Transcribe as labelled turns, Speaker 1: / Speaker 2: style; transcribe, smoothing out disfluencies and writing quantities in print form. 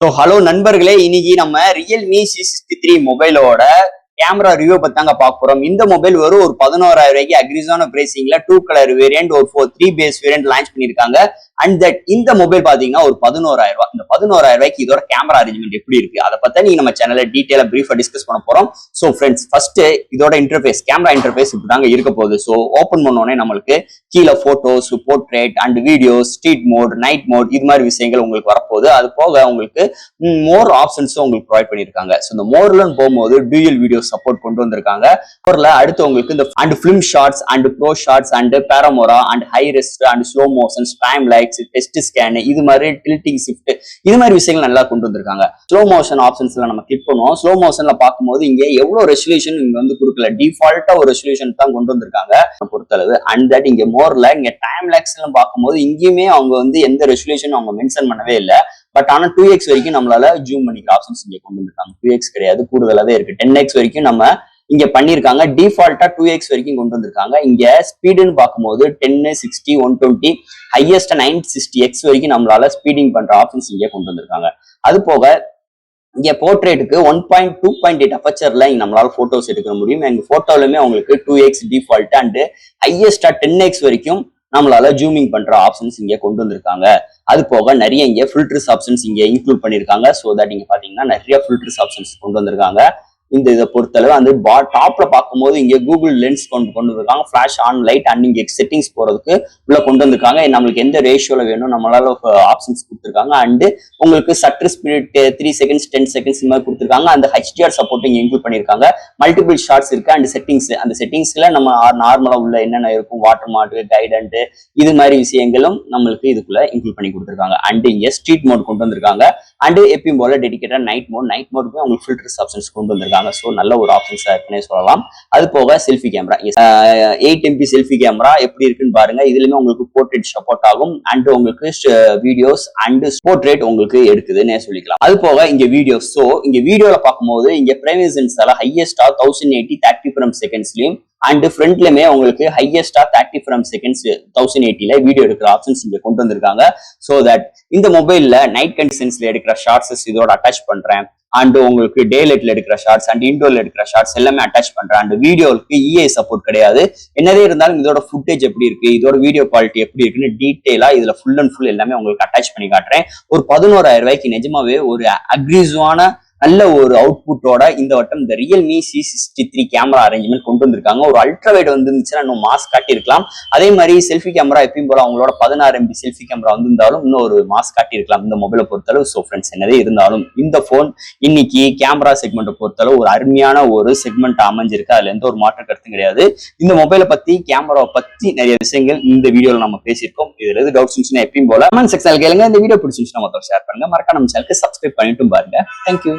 Speaker 1: Hello நண்பர்களே, இன்னைக்கு நம்ம Realme C63 மொபைலோட கேமரா ரிவ்யூ பத்தி தாங்க பார்க்க போறோம். இந்த மொபைல் வெறும் ஒரு 11,000 ரூபாய்க்கு அக்ரிஸான பிரைசிங்ல 2 கலர் வேரியன்ட் ஒரு 3 பேஸ் வேரியன்ட் லான்ச் பண்ணிருக்காங்க. அண்ட் தட் இந்த மொபைல் பாத்தீங்கன்னா ஒரு 11,000 ரூபாய். இந்த 11,000 ரூபாய்க்கு இதோட கேமரா அரேஞ்ச்மெண்ட் எப்படி இருக்கு அதை பத்தி நீங்க நம்ம சேனல்ல டீடைலா பிரீஃபா டிஸ்கஸ் பண்ண போறோம். சோ ஃப்ரெண்ட்ஸ், ஃபர்ஸ்ட் இதோட இன்டர்ஃபேஸ், கேமரா இன்டர்ஃபேஸ் இப்படிதாங்க இருக்க போகுது. சோ ஓபன் பண்ணோடனே நம்மளுக்கு கீழே photos, portrait and videos, street mode, night mode இது மாதிரி விஷயங்கள் உங்களுக்கு வரப்போகுது. அது போக உங்களுக்கு மோர் ஆப்ஷன்ஸும் உங்களுக்கு ப்ரொவைட் பண்ணிருக்காங்க. ஸோ இந்த மோர்ல போகும்போது டூயல் வீடியோ சப்போர்ட் கொண்டு வந்திருக்காங்க. மோர்ல அடுத்து உங்களுக்கு இந்த and film shots and pro shots and panorama and high res and slow motion, spam likes, test scan இது மாதிரி டில்டிங் ஷிஃப்ட் இது மாதிரி விஷயங்கள் நல்லா கொண்டு வந்திருக்காங்க. ஸ்லோ மோஷன் ஆப்ஷன்ஸ்ல நம்ம கிளிக் பண்ணுவோம். ஸ்லோ மோஷன்ல பார்க்கும்போது இங்க எவ்வளவு ரெசல்யூஷன் இங்க வந்து கொடுக்கல, டிஃபால்ட்டா ஒரு ரெசல்யூஷன் தான் கொண்டு வந்திருக்காங்க பொறுத்தளவு. அண்ட் தட் இங்க மோர்ல இங்க டைம் லேக்ஸ்ல பார்க்கும்போது இங்கேயுமே அவங்க வந்து எந்த ரெசல்யூஷன் அவங்க மென்ஷன் பண்ணவே இல்லை. பட் ஆனா 2x வரைக்கும் நம்மளால ஜூம் பண்ணிக்கிற ஆப்ஷன்ஸ் இங்க கொண்டு வந்திருக்காங்க. 2x கிடையாது, கூடுதலாவே இருக்கு. 10x வரைக்கும் நம்ம இங்க பண்ணிருக்காங்க. டிஃபால்ட்டா 2x வரைக்கும் கொண்டு வந்திருக்காங்க. இங்க ஸ்பீடுன்னு பார்க்கும்போது 10, 60, 120 ஹையஸ்ட் 960x வரைக்கும் நம்மளால ஸ்பீடிங் பண்ற ஆப்ஷன்ஸ் இங்க கொண்டு வந்திருக்காங்க. அது போக இங்க போர்ட்ரேட்டுக்கு 1.2.8 அப்பச்சர்ல இங்க நம்மளால போட்டோஸ் எடுக்க முடியும். எங்க போட்டோலுமே உங்களுக்கு 2x டிஃபால்ட் அண்ட் ஹையஸ்டா 10x வரைக்கும் நம்மளால ஜூமிங் பண்ற ஆப்ஷன்ஸ் இங்க கொண்டு வந்திருக்காங்க. அது போக நிறைய இங்க ஃபில்டர்ஸ் ஆப்ஷன்ஸ் இங்க இன்க்ளூட் பண்ணிருக்காங்க. ஸோ தட் இங்க பாத்தீங்கன்னா நிறைய ஃபில்டர்ஸ் ஆப்ஷன்ஸ் கொண்டு வந்திருக்காங்க. இந்த இதை பொறுத்தளவு அந்த டாப்ல பார்க்கும்போது இங்க கூகுள் லென்ஸ் கொண்டு வந்திருக்காங்க. ஃபிளாஷ் ஆன் லைட் அண்ட் இங்க செட்டிங்ஸ் போறதுக்கு உள்ள கொண்டு வந்திருக்காங்க. நம்மளுக்கு எந்த ரேஷியோல வேணும் நம்மளால ஆப்ஷன்ஸ் கொடுத்துருக்காங்க. அண்ட் உங்களுக்கு சட்டர் ஸ்பீட் 3 செகண்ட்ஸ் 10 செகண்ட்ஸ் இந்த மாதிரி கொடுத்துருக்காங்க. அந்த HDR சப்போர்ட் இங்க இன்க்ளூட் பண்ணிருக்காங்க. மல்டிபிள் ஷார்ட்ஸ் இருக்கு. அண்ட் செட்டிங்ஸ், அந்த செட்டிங்ஸ்ல நம்ம நார்மலா உள்ள என்னென்ன இருக்கும், வாட்டர் மார்க், கைடன்ட் இது மாதிரி விஷயங்களும் நம்மளுக்கு இதுக்குள்ள இன்க்ளூட் பண்ணி கொடுத்துருக்காங்க. அண்ட் இங்க ஸ்ட்ரீட் மோட் கொண்டு வந்திருக்காங்க. அண்ட் எப்பயும் போல டெடிகேட்டட் நைட் மோடுக்கு உங்களுக்கு ஃபில்டர்ஸ் ஆப்ஷன்ஸ் கொண்டு வந்திருக்காங்க. ஸோ நல்ல ஒரு ஆப்ஷன்ஸ் இருக்குன்னே சொல்லலாம். அது போக selfie camera, 8 MP selfie camera எப்படி இருக்குன்னு பாருங்க. இதுலயுமே உங்களுக்கு போர்ட்ரேட் சப்போர்ட் ஆகும். அண்ட் உங்களுக்கு வீடியோஸ் அண்ட் போர்ட்ரேட் உங்களுக்கு எடுக்குதுன்னு சொல்லிக்கலாம். அது போக இங்க வீடியோஸ், ஸோ இங்க வீடியோல பார்க்கும்போது இங்க பிரைமரி சென்சார் ஹையஸ்டா 1080 30 frames செகண்ட்ஸ்லயும் அண்ட் ஃப்ரண்ட்லயுமே உங்களுக்கு ஹையஸ்டா 30 frames செகண்ட்ஸ் 1080ல வீடியோ எடுக்கிற ஆப்ஷன்ஸ் இங்க கொண்டு வந்திருக்காங்க. ஸோ தட் இந்த மொபைல்ல நைட் கண்டிஷன்ஸ்ல எடுக்கிற ஷார்ட்ஸ் இதோட அட்டாச் பண்றேன். அண்ட் உங்களுக்கு டே லைட்ல எடுக்கிற ஷார்ட்ஸ் அண்ட் இன்டோர்ல எடுக்கிற ஷார்ட்ஸ் எல்லாமே அட்டாச் பண்றேன். அண்ட் வீடியோக்கு EA சப்போர்ட் கிடையாது. என்னதே இருந்தாலும் இதோட ஃபுட்டேஜ் எப்படி இருக்கு, இதோட வீடியோ குவாலிட்டி எப்படி இருக்குன்னு டீடைலா இதுல ஃபுல் அண்ட் ஃபுல் எல்லாமே உங்களுக்கு அட்டாச் பண்ணி காட்டுறேன். ஒரு 11,000 ரூபாய்க்கு நிஜமாவே ஒரு அக்ரிஸான நல்ல ஒரு அவுட்புட்டோட இந்த வட்டம் இந்த Realme C63 கேமரா அரேஞ்ச்மெண்ட் கொண்டு வந்திருக்காங்க. ஒரு அல்ட்ரா வைட் வந்துருந்துச்சுன்னா இன்னும் மாஸ் காட்டியிருக்கலாம். அதே மாதிரி செல்ஃபி கேமரா எப்பயும் போல அவங்களோட 16 MP செல்ஃபி கேமரா வந்திருந்தாலும் இன்னும் ஒரு மாஸ் காட்டியிருக்கலாம் இந்த மொபைலை பொறுத்தளவு. ஸோ ஃப்ரெண்ட்ஸ், என்னதே இருந்தாலும் இந்த போன் இன்னைக்கு கேமரா செக்மெண்ட்டை பொறுத்தளவு ஒரு அருமையான ஒரு செக்மெண்ட் அமைஞ்சிருக்கு. அதுல எந்த ஒரு மாற்று கருத்தும் கிடையாது. இந்த மொபைலை பத்தி, கேமராவை பத்தி நிறைய விஷயங்கள் இந்த வீடியோல நம்ம பேசியிருக்கோம். இதுல எது டவுட்ஸ் இருந்துச்சுன்னா எப்பயும் போல கமெண்ட் செக்ஷன்ல கேளுங்க. இந்த வீடியோ பிடிச்சிருந்துச்சுன்னா மொத்தம் ஷேர் பண்ணுங்க. மறக்காம நம்ம சேனலுக்கு சப்ஸ்கிரைப் பண்ணிட்டும் பாருங்க. தேங்க்யூ.